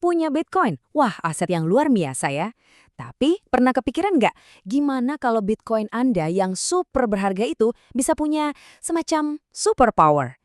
punya Bitcoin. Wah, aset yang luar biasa ya. Tapi pernah kepikiran nggak gimana kalau Bitcoin Anda yang super berharga itu bisa punya semacam superpower?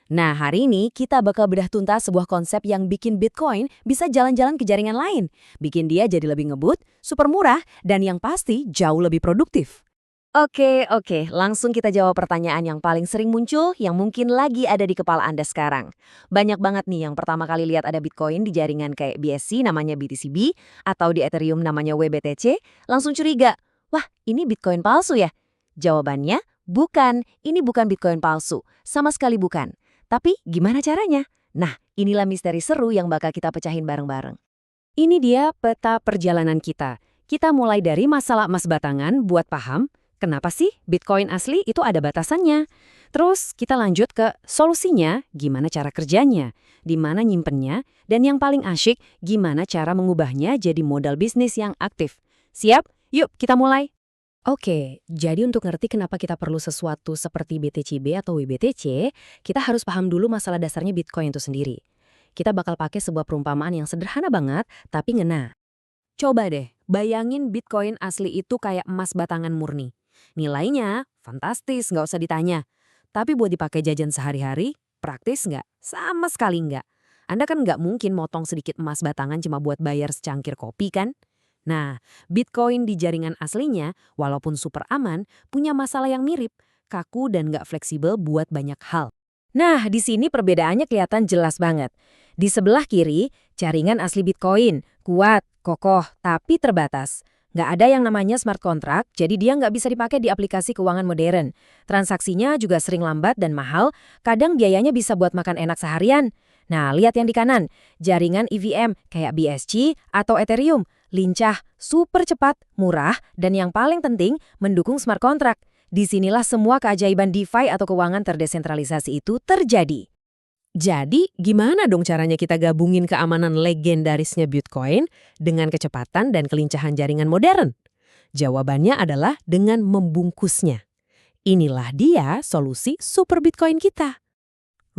Nah, hari ini kita bakal bedah tuntas sebuah konsep yang bikin Bitcoin bisa jalan-jalan ke jaringan lain. Bikin dia jadi lebih ngebut, super murah, dan yang pasti jauh lebih produktif. Oke, langsung kita jawab pertanyaan yang paling sering muncul yang mungkin lagi ada di kepala Anda sekarang. Banyak banget nih yang pertama kali lihat ada Bitcoin di jaringan kayak BSC namanya BTCB atau di Ethereum namanya WBTC, langsung curiga, wah ini Bitcoin palsu ya? Jawabannya, bukan, ini bukan Bitcoin palsu, sama sekali bukan. Tapi gimana caranya? Nah, inilah misteri seru yang bakal kita pecahin bareng-bareng. Ini dia peta perjalanan kita. Kita mulai dari masalah emas batangan buat paham, kenapa sih Bitcoin asli itu ada batasannya? Terus kita lanjut ke solusinya, gimana cara kerjanya, di mana nyimpennya, dan yang paling asyik, gimana cara mengubahnya jadi modal bisnis yang aktif. Siap? Yuk kita mulai. Oke, jadi untuk ngerti kenapa kita perlu sesuatu seperti BTCB atau WBTC, kita harus paham dulu masalah dasarnya Bitcoin itu sendiri. Kita bakal pakai sebuah perumpamaan yang sederhana banget, tapi ngena. Coba deh, bayangin Bitcoin asli itu kayak emas batangan murni. Nilainya fantastis, nggak usah ditanya. Tapi buat dipakai jajan sehari-hari, praktis nggak? Sama sekali nggak. Anda kan nggak mungkin motong sedikit emas batangan cuma buat bayar secangkir kopi kan? Nah, Bitcoin di jaringan aslinya, walaupun super aman, punya masalah yang mirip, kaku dan nggak fleksibel buat banyak hal. Nah, di sini perbedaannya kelihatan jelas banget. Di sebelah kiri, jaringan asli Bitcoin, kuat, kokoh, tapi terbatas. Nggak ada yang namanya smart contract, jadi dia nggak bisa dipakai di aplikasi keuangan modern. Transaksinya juga sering lambat dan mahal, kadang biayanya bisa buat makan enak seharian. Nah, lihat yang di kanan, jaringan EVM kayak BSC atau Ethereum. Lincah, super cepat, murah, dan yang paling penting, mendukung smart contract. Disinilah semua keajaiban DeFi atau keuangan terdesentralisasi itu terjadi. Jadi, gimana dong caranya kita gabungin keamanan legendarisnya Bitcoin dengan kecepatan dan kelincahan jaringan modern? Jawabannya adalah dengan membungkusnya. Inilah dia solusi super Bitcoin kita.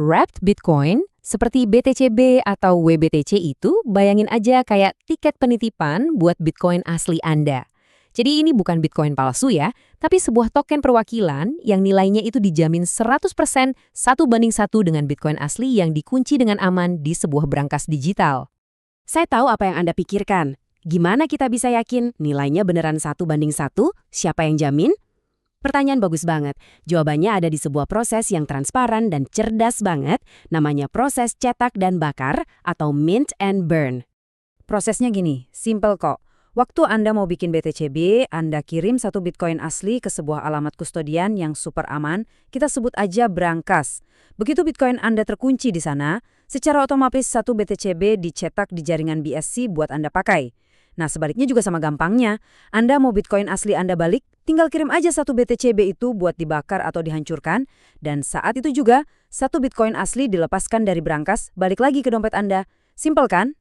Wrapped Bitcoin, seperti BTCB atau WBTC itu, bayangin aja kayak tiket penitipan buat Bitcoin asli Anda. Jadi ini bukan Bitcoin palsu ya, tapi sebuah token perwakilan yang nilainya itu dijamin 100% 1:1 dengan Bitcoin asli yang dikunci dengan aman di sebuah brankas digital. Saya tahu apa yang Anda pikirkan. Gimana kita bisa yakin nilainya beneran 1:1? Siapa yang jamin? Pertanyaan bagus banget. Jawabannya ada di sebuah proses yang transparan dan cerdas banget, namanya proses cetak dan bakar atau mint and burn. Prosesnya gini, simple kok. Waktu Anda mau bikin BTCB, Anda kirim satu Bitcoin asli ke sebuah alamat kustodian yang super aman, kita sebut aja brankas. Begitu Bitcoin Anda terkunci di sana, secara otomatis satu BTCB dicetak di jaringan BSC buat Anda pakai. Nah, sebaliknya juga sama gampangnya. Anda mau Bitcoin asli Anda balik, tinggal kirim aja satu BTCB itu buat dibakar atau dihancurkan, dan saat itu juga, satu Bitcoin asli dilepaskan dari brankas, balik lagi ke dompet Anda. Simpel kan?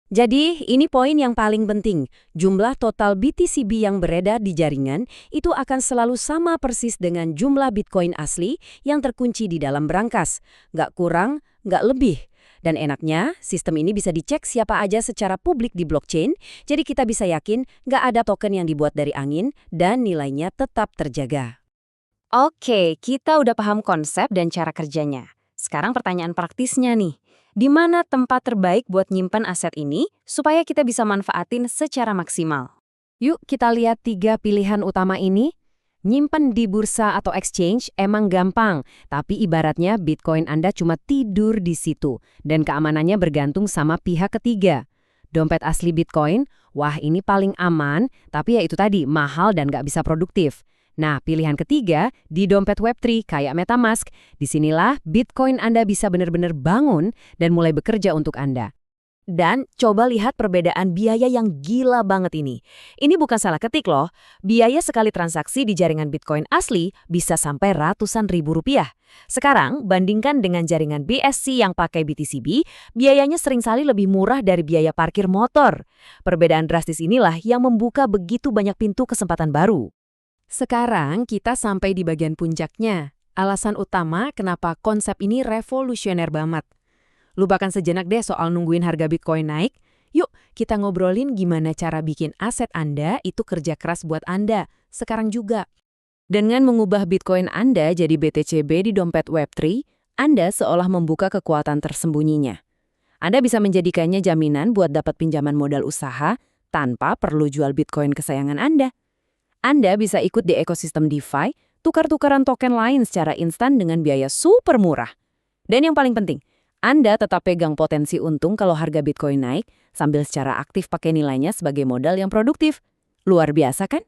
Jadi, ini poin yang paling penting. Jumlah total BTCB yang beredar di jaringan itu akan selalu sama persis dengan jumlah Bitcoin asli yang terkunci di dalam brankas. Nggak kurang, nggak lebih. Dan enaknya, sistem ini bisa dicek siapa aja secara publik di blockchain, jadi kita bisa yakin nggak ada token yang dibuat dari angin dan nilainya tetap terjaga. Oke, kita udah paham konsep dan cara kerjanya. Sekarang pertanyaan praktisnya nih. Di mana tempat terbaik buat nyimpan aset ini supaya kita bisa manfaatin secara maksimal? Yuk kita lihat 3 pilihan utama ini. Nyimpen di bursa atau exchange emang gampang, tapi ibaratnya Bitcoin Anda cuma tidur di situ dan keamanannya bergantung sama pihak ketiga. Dompet asli Bitcoin, wah ini paling aman, tapi ya itu tadi mahal dan nggak bisa produktif. Nah, pilihan ketiga di dompet Web3 kayak MetaMask, disinilah Bitcoin Anda bisa benar-benar bangun dan mulai bekerja untuk Anda. Dan coba lihat perbedaan biaya yang gila banget ini. Ini bukan salah ketik loh. Biaya sekali transaksi di jaringan Bitcoin asli bisa sampai ratusan ribu rupiah. Sekarang, bandingkan dengan jaringan BSC yang pakai BTCB, biayanya seringkali lebih murah dari biaya parkir motor. Perbedaan drastis inilah yang membuka begitu banyak pintu kesempatan baru. Sekarang kita sampai di bagian puncaknya. Alasan utama kenapa konsep ini revolusioner banget. Lupakan sejenak deh soal nungguin harga Bitcoin naik. kita ngobrolin gimana cara bikin aset Anda itu kerja keras buat Anda, sekarang juga. Dengan mengubah Bitcoin Anda jadi BTCB di dompet Web3, Anda seolah membuka kekuatan tersembunyinya. Anda bisa menjadikannya jaminan buat dapat pinjaman modal usaha tanpa perlu jual Bitcoin kesayangan Anda. Anda bisa ikut di ekosistem DeFi, tukar-tukaran token lain secara instan dengan biaya super murah. Dan yang paling penting, Anda tetap pegang potensi untung kalau harga Bitcoin naik, sambil secara aktif pakai nilainya sebagai modal yang produktif. Luar biasa kan?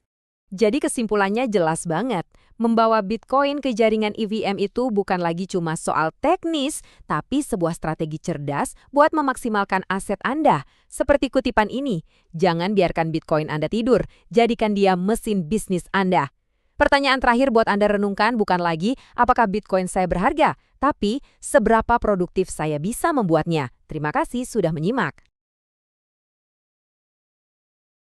Jadi kesimpulannya jelas banget. Membawa Bitcoin ke jaringan EVM itu bukan lagi cuma soal teknis, tapi sebuah strategi cerdas buat memaksimalkan aset Anda. Seperti kutipan ini, jangan biarkan Bitcoin Anda tidur, jadikan dia mesin bisnis Anda. Pertanyaan terakhir buat Anda renungkan bukan lagi apakah Bitcoin saya berharga, tapi seberapa produktif saya bisa membuatnya. Terima kasih sudah menyimak.